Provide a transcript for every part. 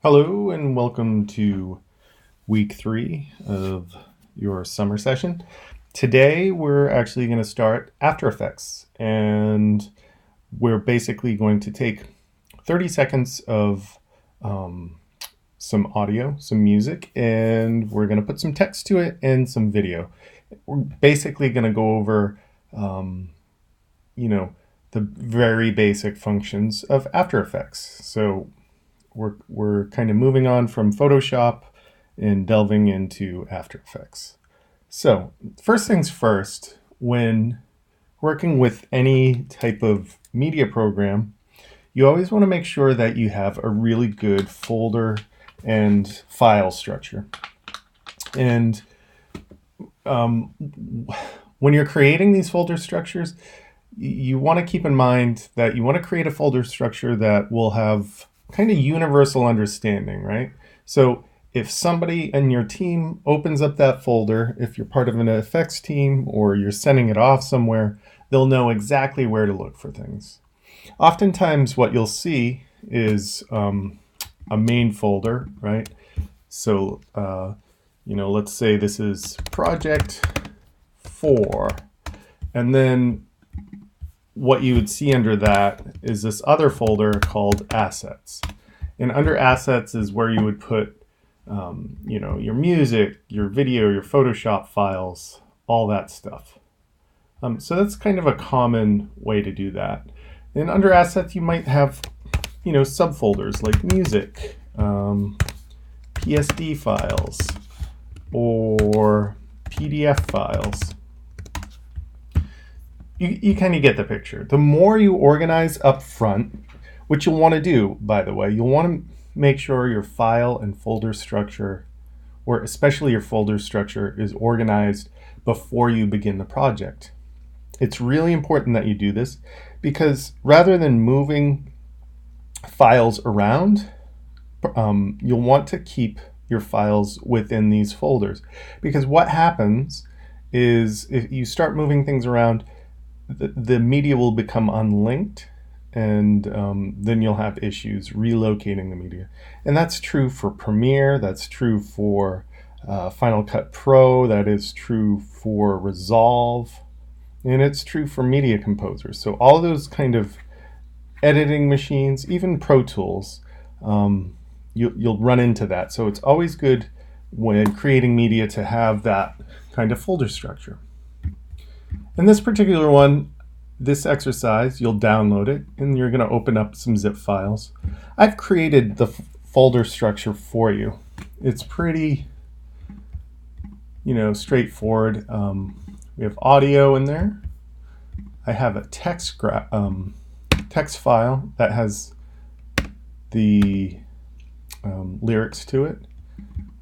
Hello and welcome to week 3 of your summer session. Today we're actually going to start After Effects, and we're basically going to take 30 seconds of some audio, some music, and we're going to put some text to it and some video. We're basically going to go over, you know, the very basic functions of After Effects. So we're kind of moving on from Photoshop and delving into After Effects. So first things first, when working with any type of media program, you always want to make sure that you have a really good folder and file structure. And when you're creating these folder structures, you want to keep in mind that you want to create a folder structure that will have kind of universal understanding, right? So if somebody in your team opens up that folder, if you're part of an effects team or you're sending it off somewhere, they'll know exactly where to look for things. Oftentimes what you'll see is a main folder, right? So, let's say this is project 4, and then what you would see under that is this other folder called assets. And under assets is where you would put, your music, your video, your Photoshop files, all that stuff. So that's kind of a common way to do that. And under assets, you might have, subfolders like music, PSD files, or PDF files. You kind of get the picture. The more you organize up front, which you'll want to do, by the way, you'll want to make sure your file and folder structure, or especially your folder structure, is organized before you begin the project. It's really important that you do this because rather than moving files around, you'll want to keep your files within these folders. Because what happens is if you start moving things around, the media will become unlinked, and then you'll have issues relocating the media. And that's true for Premiere, that's true for Final Cut Pro, that is true for Resolve, and it's true for Media Composer. So all those kind of editing machines, even Pro Tools, you'll run into that. So it's always good when creating media to have that kind of folder structure. In this particular one, this exercise, you'll download it and you're going to open up some zip files. I've created the folder structure for you. It's pretty, straightforward. We have audio in there. I have a text file that has the lyrics to it.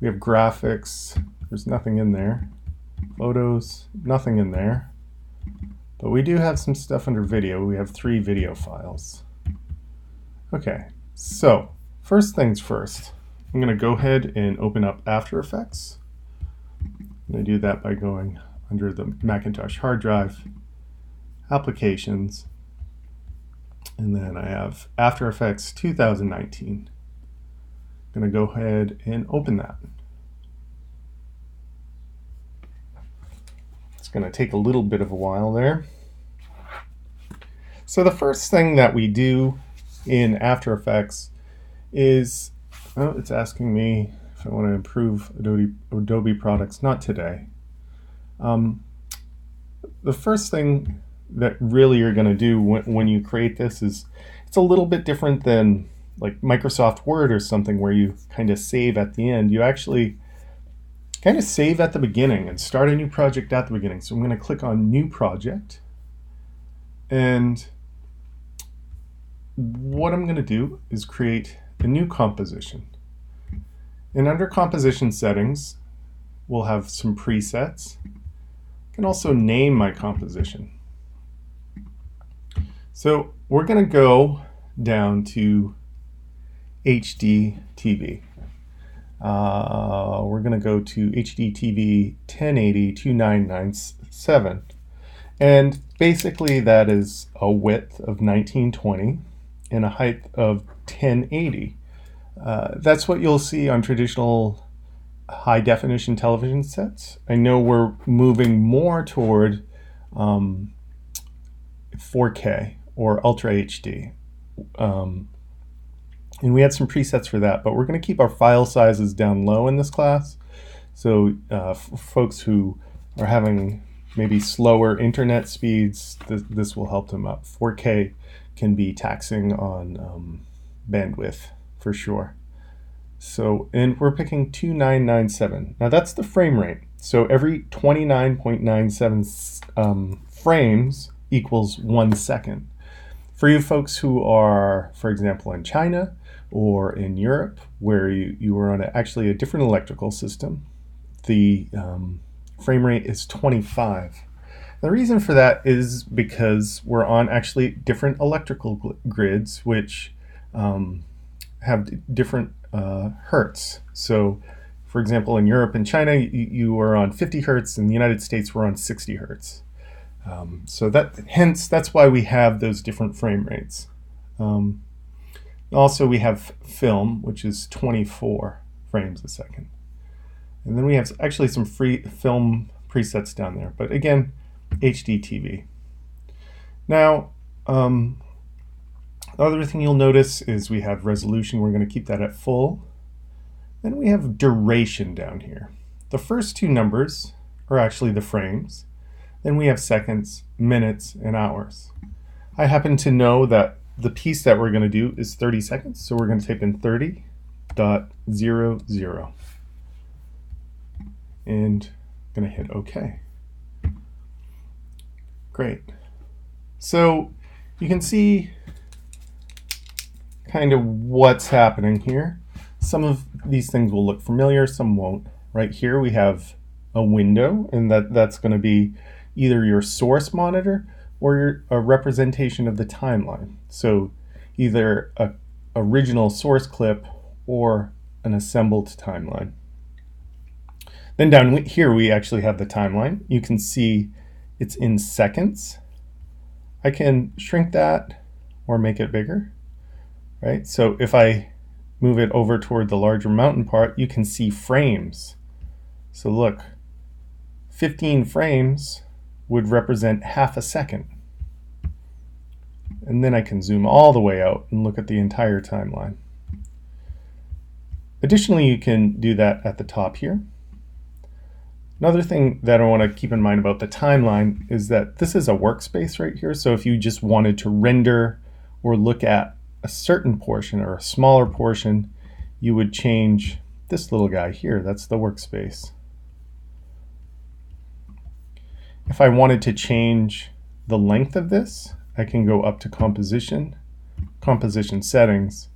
We have graphics. There's nothing in there. Photos, nothing in there. But we do have some stuff under video. We have 3 video files. Okay, so first things first. I'm going to go ahead and open up After Effects. I'm going to do that by going under the Macintosh hard drive, Applications, and then I have After Effects 2019. I'm going to go ahead and open that. It's going to take a little bit of a while there. So the first thing that we do in After Effects is, it's asking me if I want to improve Adobe products. Not today. The first thing that really you're going to do when you create this is, it's a little bit different than like Microsoft Word or something where you kind of save at the end. You actually kind of save at the beginning and start a new project at the beginning. So I'm going to click on New Project, and what I'm going to do is create a new composition. And under Composition Settings, we'll have some presets. I can also name my composition. So we're going to go down to HDTV. We're going to go to HDTV 1080 2997, and basically that is a width of 1920 and a height of 1080. That's what you'll see on traditional high definition television sets. I know we're moving more toward 4K or Ultra HD. And we had some presets for that, but we're going to keep our file sizes down low in this class. So for folks who are having maybe slower internet speeds, this will help them up. 4K can be taxing on bandwidth for sure. So, and we're picking 2997. Now that's the frame rate. So every 29.97 frames equals 1 second. For you folks who are, for example, in China or in Europe, where you are on actually a different electrical system, the frame rate is 25. The reason for that is because we're on actually different electrical grids, which have different hertz. So, for example, in Europe and China, you are on 50 hertz. In the United States, we're on 60 hertz. So that's why we have those different frame rates. Also, we have film, which is 24 frames a second. And then we have actually some free film presets down there. But again, HD TV. Now, the other thing you'll notice is we have resolution. We're going to keep that at full. Then we have duration down here. The first two numbers are actually the frames. Then we have seconds, minutes, and hours. I happen to know that the piece that we're going to do is 30 seconds, so we're going to type in 30.00 and going to hit OK. Great. So you can see kind of what's happening here. Some of these things will look familiar, some won't. Right here we have a window, and that's going to be either your source monitor or a representation of the timeline. So either an original source clip or an assembled timeline. Then down here we actually have the timeline. You can see it's in seconds. I can shrink that or make it bigger, right? So if I move it over toward the larger mountain part, you can see frames. So look, 15 frames would represent half a second. And then I can zoom all the way out and look at the entire timeline. Additionally, you can do that at the top here. Another thing that I want to keep in mind about the timeline is that this is a workspace right here. So if you just wanted to render or look at a certain portion or a smaller portion, you would change this little guy here. That's the workspace. If I wanted to change the length of this, I can go up to composition settings,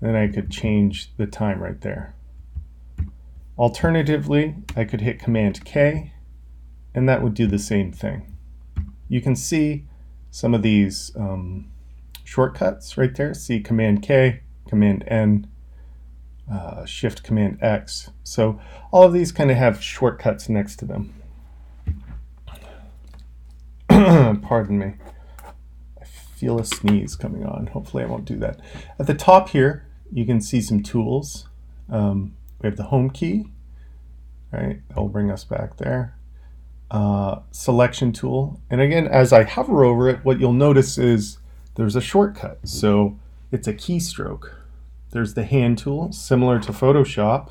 and I could change the time right there. Alternatively, I could hit Command K, and that would do the same thing. You can see some of these shortcuts right there. See Command K, Command N, Shift Command X. So all of these kind of have shortcuts next to them. Pardon me. I feel a sneeze coming on. Hopefully I won't do that. At the top here, you can see some tools. We have the home key, right? That'll bring us back there. Selection tool. And again, as I hover over it, what you'll notice is there's a shortcut. So it's a keystroke. There's the hand tool, similar to Photoshop.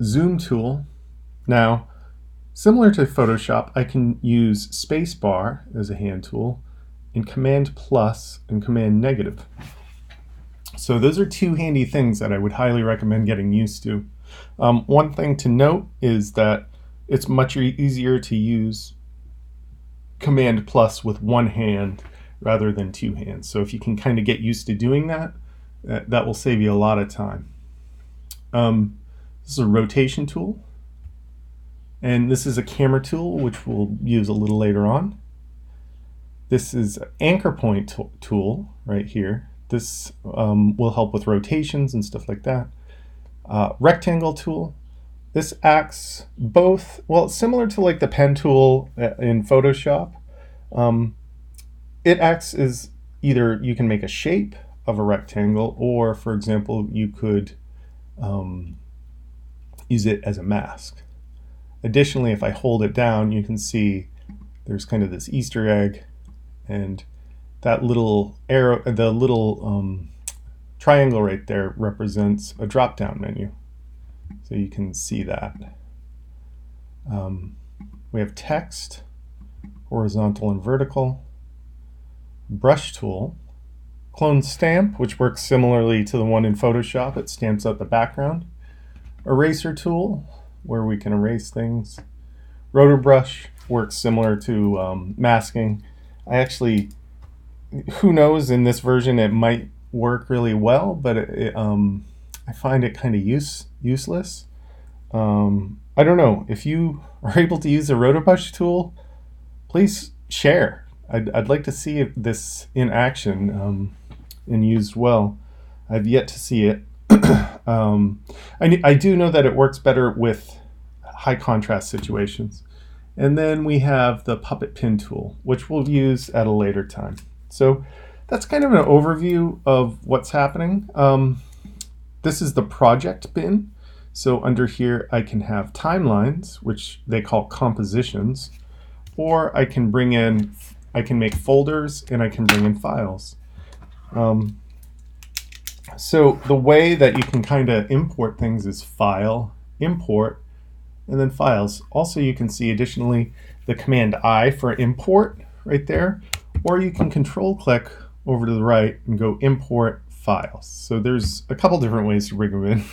Zoom tool. Now, similar to Photoshop, I can use spacebar as a hand tool and Command plus and Command negative. So those are two handy things that I would highly recommend getting used to. One thing to note is that it's much easier to use Command plus with one hand rather than two hands. So if you can kind of get used to doing that, that will save you a lot of time. This is a rotation tool. And this is a camera tool, which we'll use a little later on. This is an anchor point tool right here. This will help with rotations and stuff like that. Rectangle tool. This acts both, well, similar to like the pen tool in Photoshop. It acts as either you can make a shape, of a rectangle, or for example, you could use it as a mask. Additionally, if I hold it down, you can see there's kind of this Easter egg, and that little arrow, the little triangle right there represents a drop-down menu. So you can see that. We have text, horizontal and vertical, brush tool, clone stamp, which works similarly to the one in Photoshop. It stamps out the background. Eraser tool, where we can erase things. Rotor brush works similar to masking. I actually, who knows, in this version it might work really well, but I find it kind of useless. I don't know. If you are able to use the rotor brush tool, please share. I'd like to see this in action and used well. I've yet to see it. I do know that it works better with high contrast situations. And then we have the puppet pin tool, which we'll use at a later time. So that's kind of an overview of what's happening. This is the project bin. So under here, I can have timelines, which they call compositions, or I can make folders, and I can bring in files. So the way that you can kind of import things is file, import, and then files. Also, you can see additionally the command I for import right there, or you can control click over to the right and go import files. So there's a couple different ways to bring them in.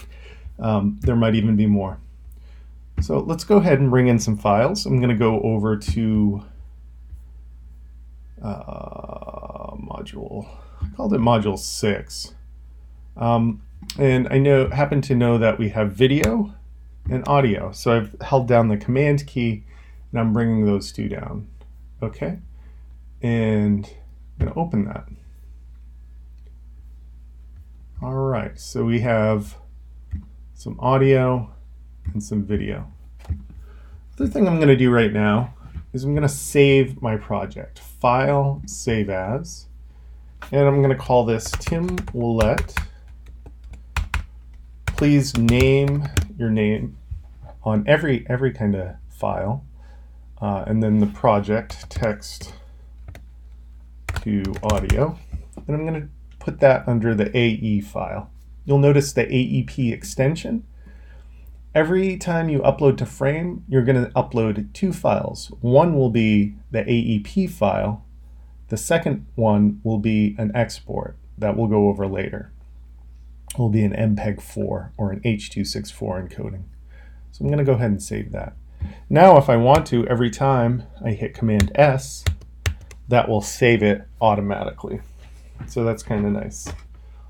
There might even be more. So let's go ahead and bring in some files. I'm going to go over to module, I called it module 6. And I happen to know that we have video and audio. So I've held down the command key and I'm bringing those two down. Okay. And I'm going to open that. All right. So we have some audio and some video. The other thing I'm going to do right now is I'm going to save my project. File, save as. And I'm going to call this Tim Willett. Please name your name on every kind of file, and then the project text to audio, and I'm going to put that under the AE file. You'll notice the AEP extension. Every time you upload to Frame, you're going to upload two files. One will be the AEP file. The second one will be an export that we'll go over later. Will be an MPEG-4 or an H.264 encoding. So I'm going to go ahead and save that. Now if I want to, every time I hit Command S, that will save it automatically. So that's kind of nice.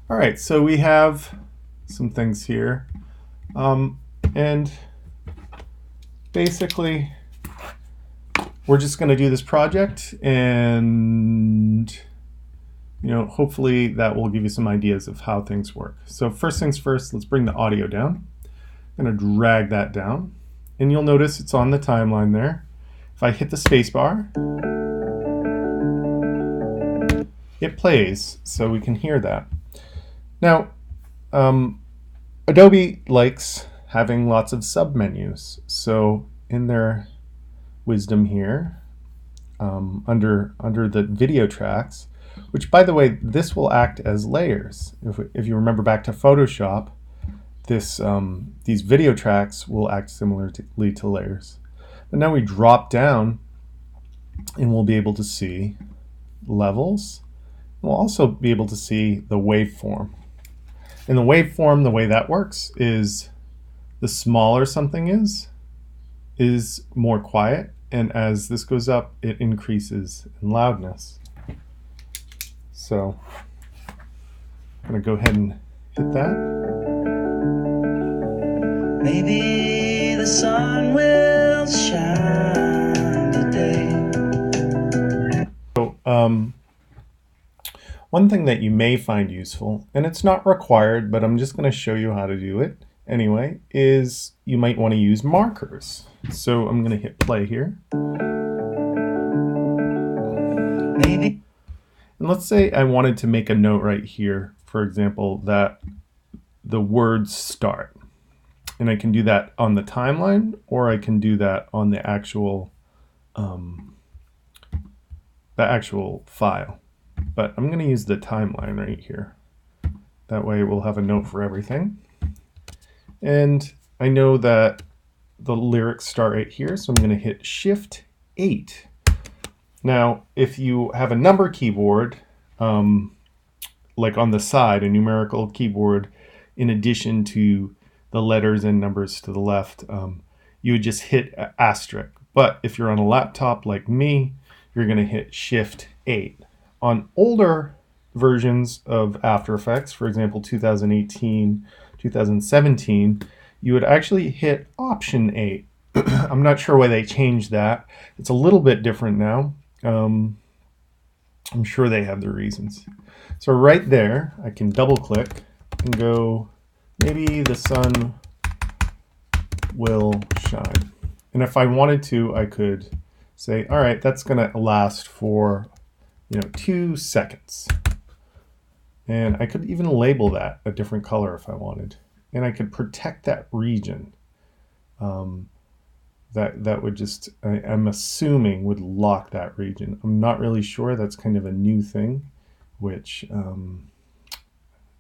All right, so we have some things here. And basically, we're just going to do this project, and hopefully that will give you some ideas of how things work. So first things first, let's bring the audio down. I'm going to drag that down, and you'll notice it's on the timeline there. If I hit the space bar, it plays, so we can hear that. Now, Adobe likes having lots of submenus. So in their wisdom here, under the video tracks, which, by the way, this will act as layers. If you remember back to Photoshop, these video tracks will act similarly to layers. But now we drop down, and we'll be able to see levels. We'll also be able to see the waveform. In the waveform, the way that works is the smaller something is more quiet, and as this goes up, it increases in loudness. So I'm going to go ahead and hit that. Maybe the sun will shine today. So one thing that you may find useful, and it's not required, but I'm just going to show you how to do it anyway, is you might want to use markers. So I'm going to hit play here. Maybe. And let's say I wanted to make a note right here for example, that the words start. And I can do that on the timeline, or I can do that on the actual file. But I'm going to use the timeline right here. That way we'll have a note for everything. And I know that the lyrics start right here, so I'm going to hit Shift 8. Now, if you have a number keyboard, like on the side, a numerical keyboard, in addition to the letters and numbers to the left, you would just hit asterisk. But if you're on a laptop like me, you're going to hit Shift 8. On older versions of After Effects, for example, 2018, 2017, you would actually hit Option 8. I'm not sure why they changed that. It's a little bit different now. I'm sure they have their reasons. So right there, I can double click and go, maybe the sun will shine. And if I wanted to, I could say, all right, that's going to last for 2 seconds. And I could even label that a different color if I wanted. And I could protect that region. That would just, I'm assuming, would lock that region. I'm not really sure. That's kind of a new thing, which,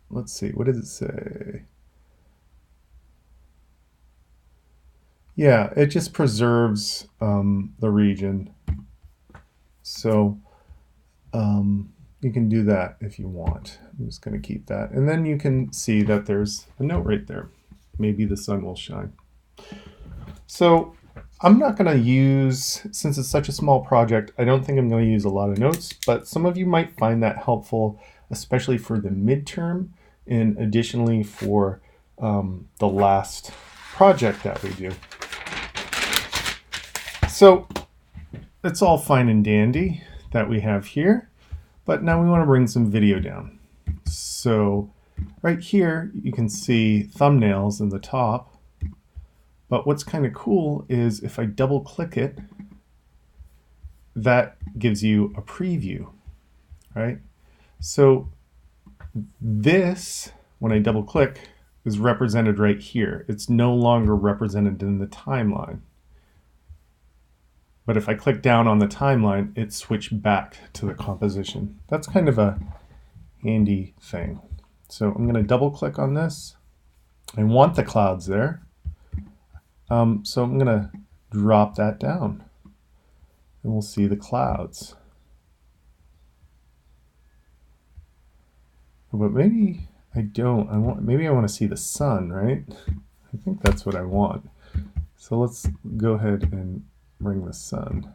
let's see, what does it say? Yeah, it just preserves the region. So you can do that if you want. I'm just going to keep that. And then you can see that there's a note right there. Maybe the sun will shine. So I'm not going to use, since it's such a small project, I don't think I'm going to use a lot of notes, but some of you might find that helpful, especially for the midterm, and additionally for the last project that we do. So it's all fine and dandy that we have here, but now we want to bring some video down. So right here, you can see thumbnails in the top. But what's kind of cool is if I double click it, that gives you a preview, right? So this, when I double click, is represented right here. It's no longer represented in the timeline. But if I click down on the timeline, it switched back to the composition. That's kind of a handy thing. So I'm going to double click on this. I want the clouds there. So I'm going to drop that down and we'll see the clouds. But maybe I don't. Maybe I want to see the sun, right? I think that's what I want. So let's go ahead and bring the sun.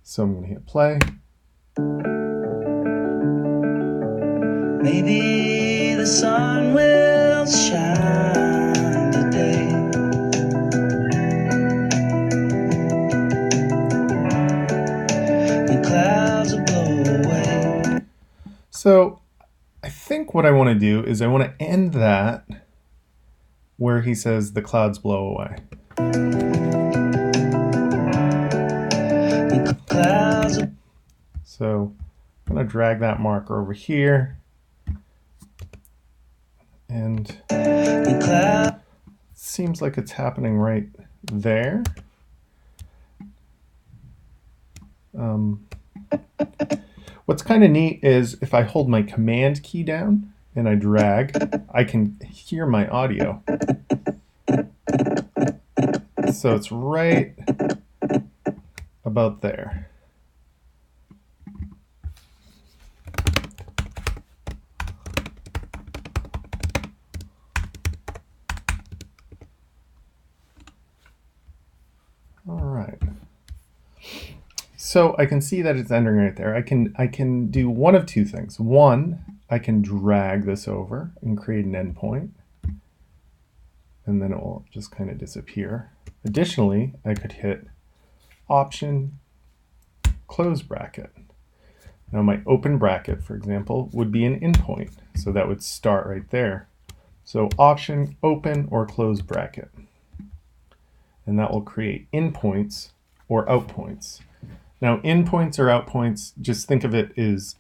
So I'm going to hit play. Maybe the sun will shine today. The clouds will blow away. So I think what I want to do is I want to end that where he says the clouds blow away. The clouds. So I'm going to drag that marker over here. And it seems like it's happening right there. What's kind of neat is if I hold my command key down and I drag, I can hear my audio. So it's right about there. All right. So I can see that it's entering right there. I can do one of two things. One, I can drag this over and create an endpoint, and then it will just kind of disappear. Additionally, I could hit Option, close bracket. Now my open bracket, for example, would be an endpoint. So that would start right there. So Option, open, or close bracket. And that will create endpoints or outpoints. Now, endpoints or outpoints, just think of it as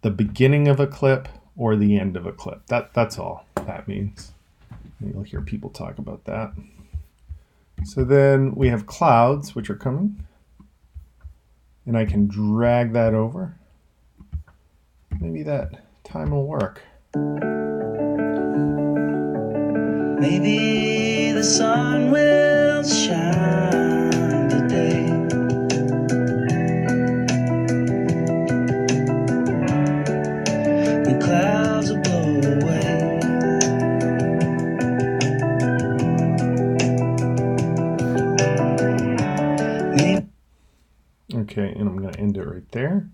the beginning of a clip or the end of a clip. That's all that means. You'll hear people talk about that. So then we have clouds, which are coming. And I can drag that over. Maybe that time will work. Maybe the sun will shine today. The clouds will blow away. Okay, and I'm going to end it right there.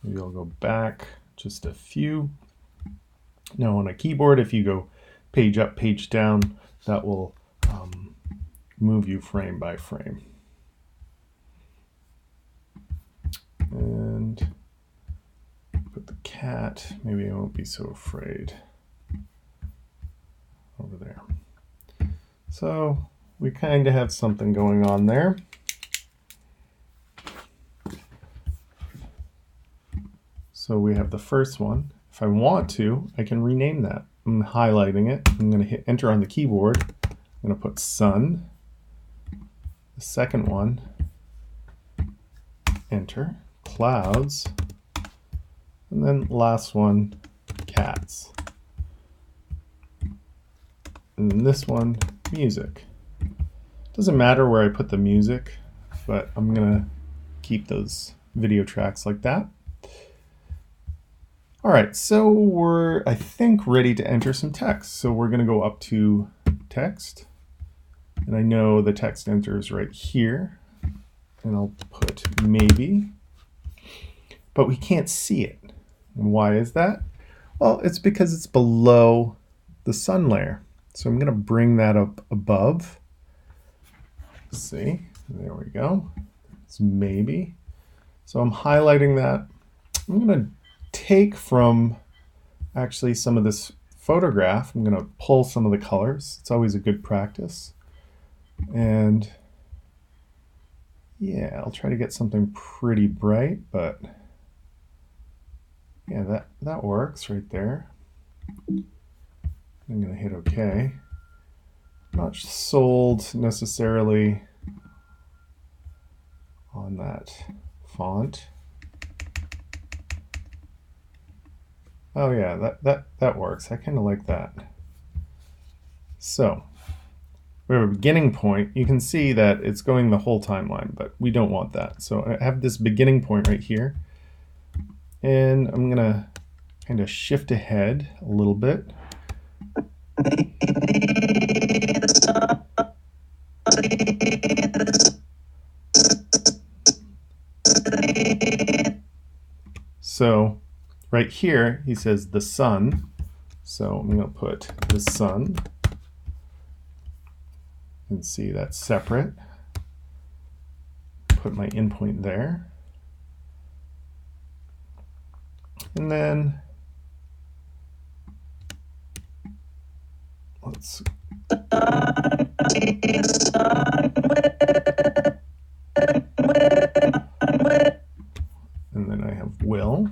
Maybe I'll go back just a few. Now on a keyboard, if you go page up, page down, that will move you frame by frame. And put the cat, maybe I won't be so afraid, over there. So we kind of have something going on there. So we have the first one. If I want to, I can rename that. I'm highlighting it. I'm going to hit enter on the keyboard. I'm going to put sun. The second one, enter, clouds. And then last one, cats. And then this one, music. Doesn't matter where I put the music, but I'm going to keep those video tracks like that. All right, so we're, I think, ready to enter some text. So we're going to go up to text. And I know the text enters right here. And I'll put maybe. But we can't see it. And why is that? Well, it's because it's below the sun layer. So I'm going to bring that up above. Let's see, there we go. It's maybe. So I'm highlighting that. I'm going to take from actually some of this photograph. I'm going to pull some of the colors. It's always a good practice. And yeah, I'll try to get something pretty bright, but yeah, that works right there. I'm going to hit OK. I'm not sold necessarily on that font. Oh yeah, that works. I kind of like that. So we have a beginning point. You can see that it's going the whole timeline, but we don't want that. So I have this beginning point right here. And I'm going to kind of shift ahead a little bit. So right here, he says the sun. So I'm going to put the sun. And see that's separate. Put my endpoint there. And then let's and then I have will.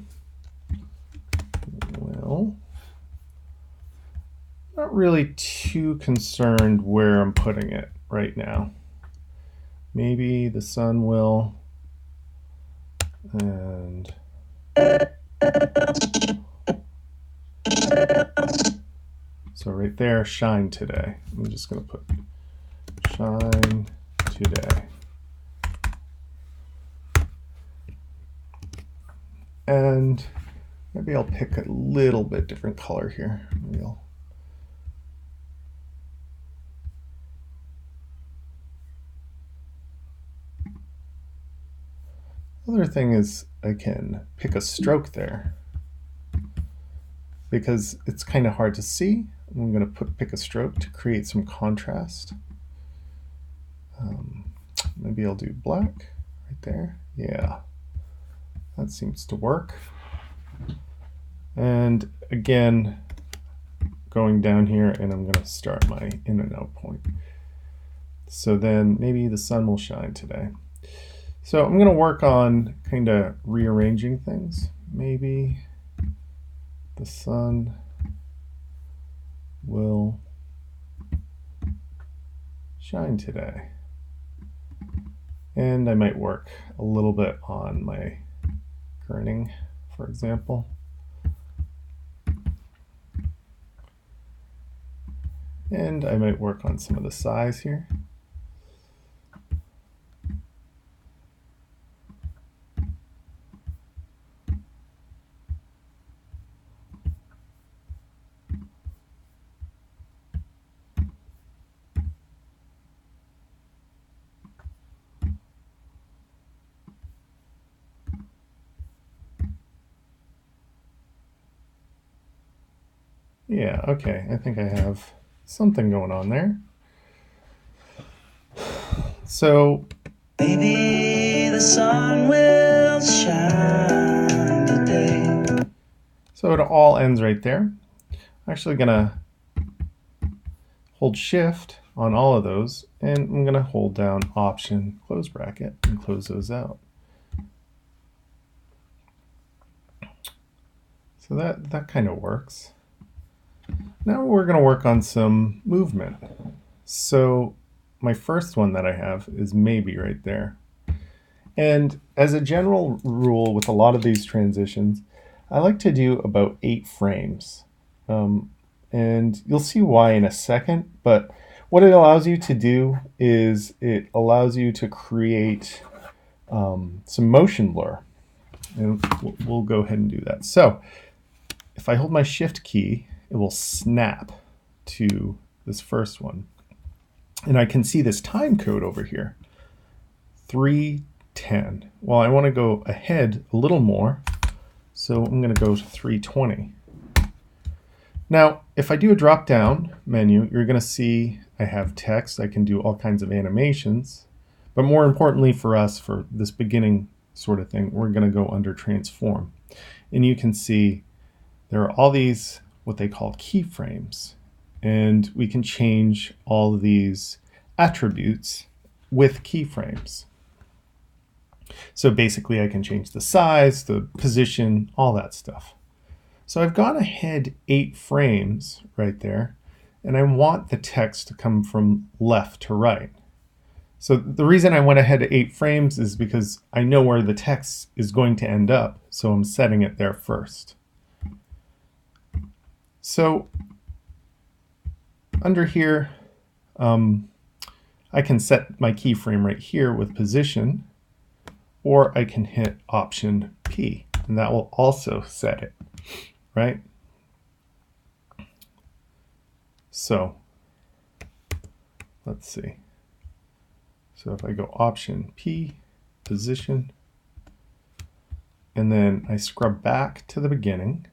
Not really too concerned where I'm putting it right now. Maybe the sun will, and so right there, shine today. I'm just going to put shine today. And maybe I'll pick a little bit different color here. Maybe I'll other thing is I can pick a stroke there because it's kind of hard to see. I'm going to pick a stroke to create some contrast. Maybe I'll do black right there. Yeah, that seems to work. And again, going down here, and I'm going to start my in and out point. So then maybe the sun will shine today. So I'm going to work on kind of rearranging things. Maybe the sun will shine today. And I might work a little bit on my kerning, for example. And I might work on some of the size here. Yeah, okay, I think I have something going on there. So Maybe the sun will shine today. So it all ends right there. I'm actually gonna hold Shift on all of those, and I'm gonna hold down Option, close bracket, and close those out. So that kind of works. Now we're gonna work on some movement. So my first one that I have is maybe right there. And as a general rule with a lot of these transitions, I like to do about 8 frames. And you'll see why in a second, but what it allows you to do is it allows you to create some motion blur. And we'll go ahead and do that. So if I hold my Shift key, it will snap to this first one. And I can see this time code over here, 310. Well, I want to go ahead a little more, so I'm going to go to 320. Now, if I do a drop-down menu, you're going to see I have text. I can do all kinds of animations. But more importantly for us, for this beginning sort of thing, we're going to go under Transform. And you can see there are all these, what they call keyframes. And we can change all of these attributes with keyframes. So basically I can change the size, the position, all that stuff. So I've gone ahead 8 frames right there, and I want the text to come from left to right. So the reason I went ahead to 8 frames is because I know where the text is going to end up, so I'm setting it there first. So under here, I can set my keyframe right here with position, or I can hit Option P, and that will also set it, right? So let's see. So if I go Option P, position, and then I scrub back to the beginning,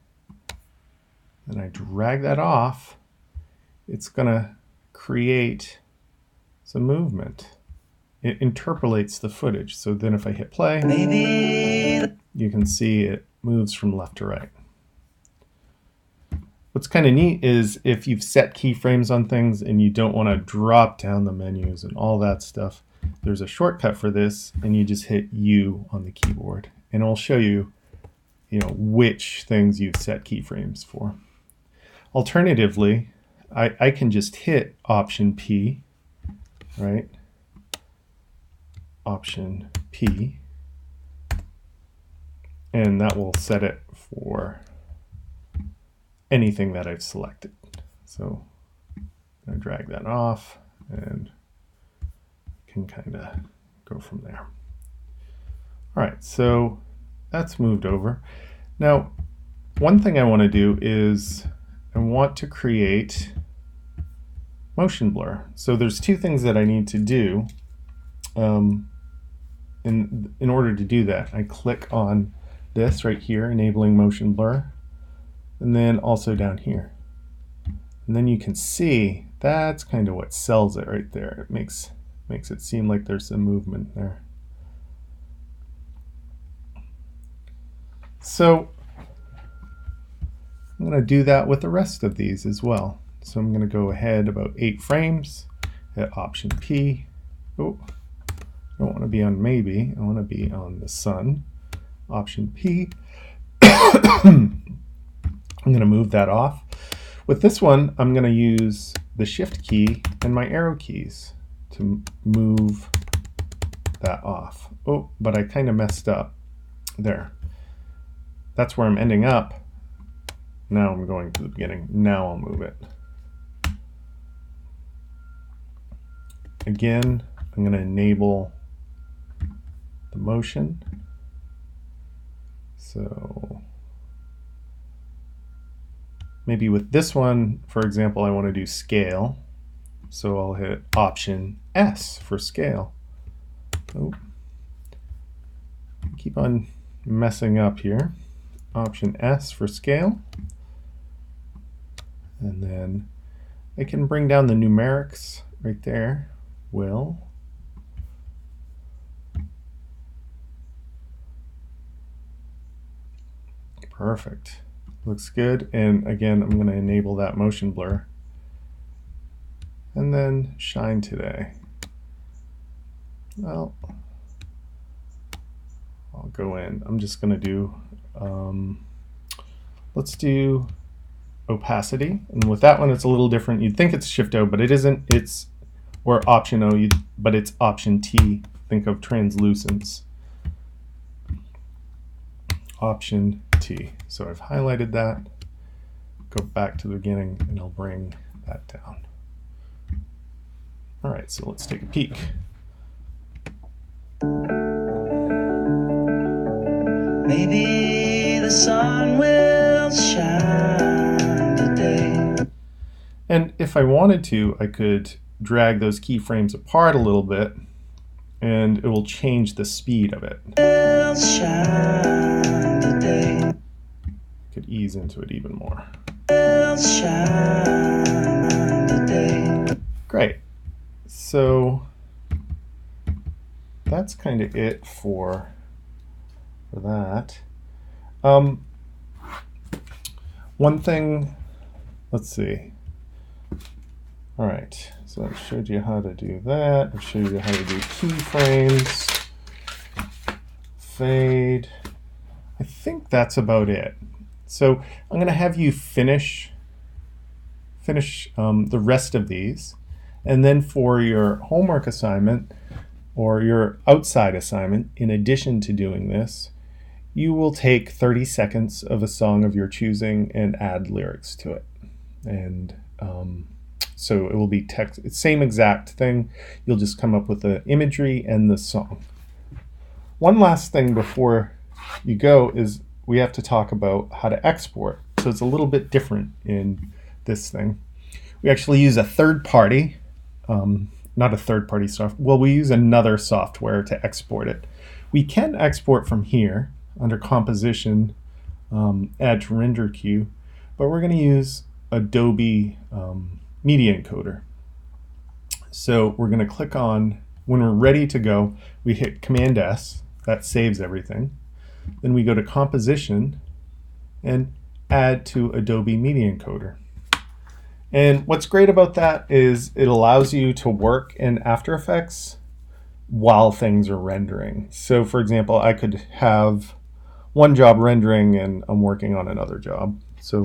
and I drag that off, it's going to create some movement. It interpolates the footage. So then if I hit play, you can see it moves from left to right. What's kind of neat is if you've set keyframes on things and you don't want to drop down the menus and all that stuff, there's a shortcut for this, and you just hit U on the keyboard, and it'll show you, which things you've set keyframes for. Alternatively, I can just hit Option P, right? Option P, and that will set it for anything that I've selected. So I'm going to drag that off and can kind of go from there. All right, so that's moved over. Now, one thing I want to do is I want to create motion blur. So there's 2 things that I need to do. In order to do that, I click on this right here, enabling motion blur, and then also down here. And then you can see that's kind of what sells it right there. It makes it seem like there's some movement there. So I'm going to do that with the rest of these as well. So I'm going to go ahead about 8 frames, hit Option P. Oh, I don't want to be on maybe, I want to be on the sun. Option P. I'm going to move that off. With this one, I'm going to use the Shift key and my arrow keys to move that off. Oh, but I kind of messed up there. That's where I'm ending up. Now I'm going to the beginning. Now I'll move it. Again, I'm going to enable the motion. So maybe with this one, for example, I want to do scale. So I'll hit Option S for scale. Oh, keep on messing up here. Option S for scale. And then I can bring down the numerics right there. Will. Perfect. Looks good. And again, I'm going to enable that motion blur. And then shine today. Well, I'll go in. I'm just going to do, let's do opacity. And with that one, it's a little different. You'd think it's Shift O, but it isn't. It's, or Option O, but it's Option T. Think of translucence. Option T. So I've highlighted that. Go back to the beginning, and I'll bring that down. All right, so let's take a peek. Maybe the sun will shine today. And if I wanted to, I could drag those keyframes apart a little bit, and it will change the speed of it. Will shine today. Could ease into it even more. Will shine today. Great. So that's kind of it for that. One thing, let's see. All right, so I showed you how to do that. I showed you how to do keyframes, fade. I think that's about it. So I'm going to have you finish the rest of these, and then for your homework assignment or your outside assignment, in addition to doing this, you will take 30 seconds of a song of your choosing and add lyrics to it. And so it will be text, same exact thing. You'll just come up with the imagery and the song. One last thing before you go is we have to talk about how to export. So it's a little bit different in this thing. We actually use a third party, not a third party software. Well, we use another software to export it. We can export from here under composition, add to render queue, but we're going to use Adobe Media Encoder. So we're going to click on, when we're ready to go, we hit Command S, that saves everything. Then we go to composition and add to Adobe Media Encoder. And what's great about that is it allows you to work in After Effects while things are rendering. So for example, I could have one job rendering and I'm working on another job. So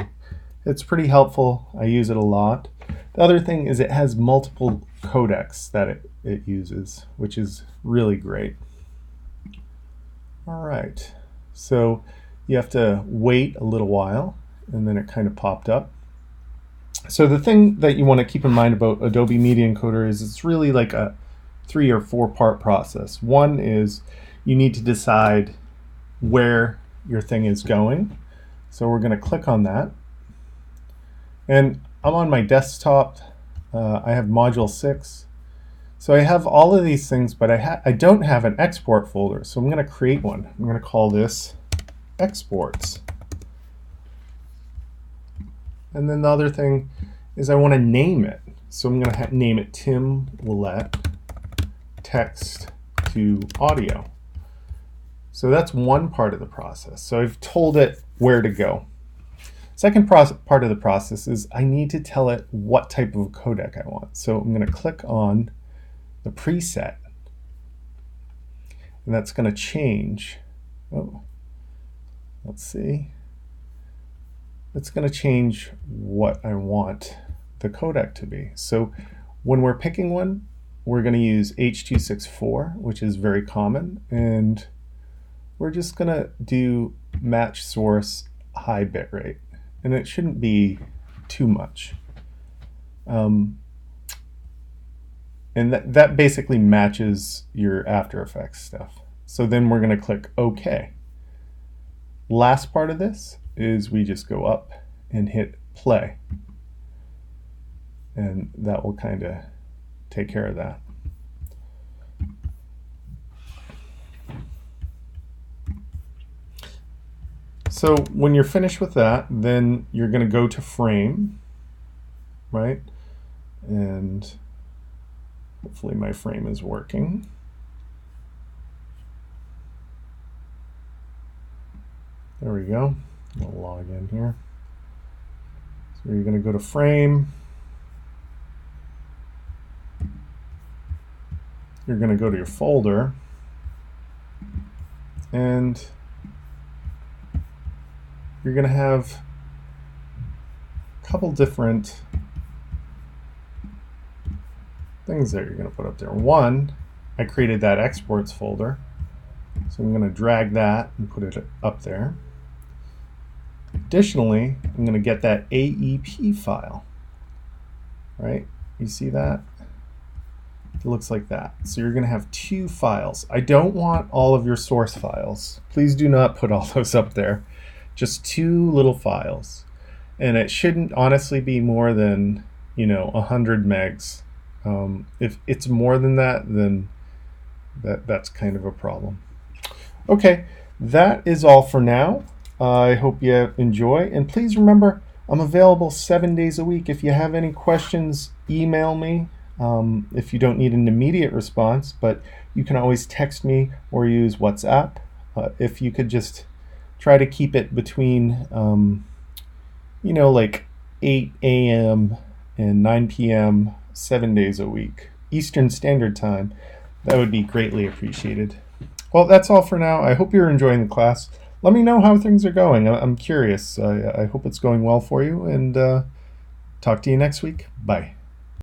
it's pretty helpful. I use it a lot. The other thing is it has multiple codecs that it uses, which is really great. All right, so you have to wait a little while and then it kind of popped up. So the thing that you want to keep in mind about Adobe Media Encoder is it's really like a 3 or 4 part process. One is you need to decide where your thing is going. So we're going to click on that. And I'm on my desktop. I have Module 6. So I have all of these things, but I don't have an export folder. So I'm going to create one. I'm going to call this Exports. And then the other thing is I want to name it. So I'm going to name it Tim Willett Text to Audio. So that's one part of the process. So I've told it where to go. Second part of the process is I need to tell it what type of codec I want. So I'm going to click on the preset, and that's going to change. Oh, let's see. it's going to change what I want the codec to be. So when we're picking one, we're going to use H.264, which is very common, and we're just going to do match source high bitrate, and it shouldn't be too much. And that basically matches your After Effects stuff. So then we're going to click OK. Last part of this is we just go up and hit play. And that will kind of take care of that. So when you're finished with that, then you're going to go to frame, right? And hopefully my frame is working. There we go. I'll log in here. So you're going to go to frame. You're going to go to your folder, and you're going to have a couple different things that you're going to put up there. One, I created that exports folder, so I'm going to drag that and put it up there. Additionally, I'm going to get that AEP file, right? You see that? It looks like that. So you're going to have two files. I don't want all of your source files. Please do not put all those up there. Just two little files. And it shouldn't honestly be more than, 100 megs. If it's more than that, then that's kind of a problem. Okay, that is all for now. I hope you enjoy. And please remember, I'm available 7 days a week. If you have any questions, email me. If you don't need an immediate response, but you can always text me or use WhatsApp. If you could just try to keep it between, like 8 a.m. and 9 p.m. 7 days a week, Eastern Standard Time, that would be greatly appreciated. Well, that's all for now. I hope you're enjoying the class. Let me know how things are going. I'm curious. I hope it's going well for you, and talk to you next week. Bye.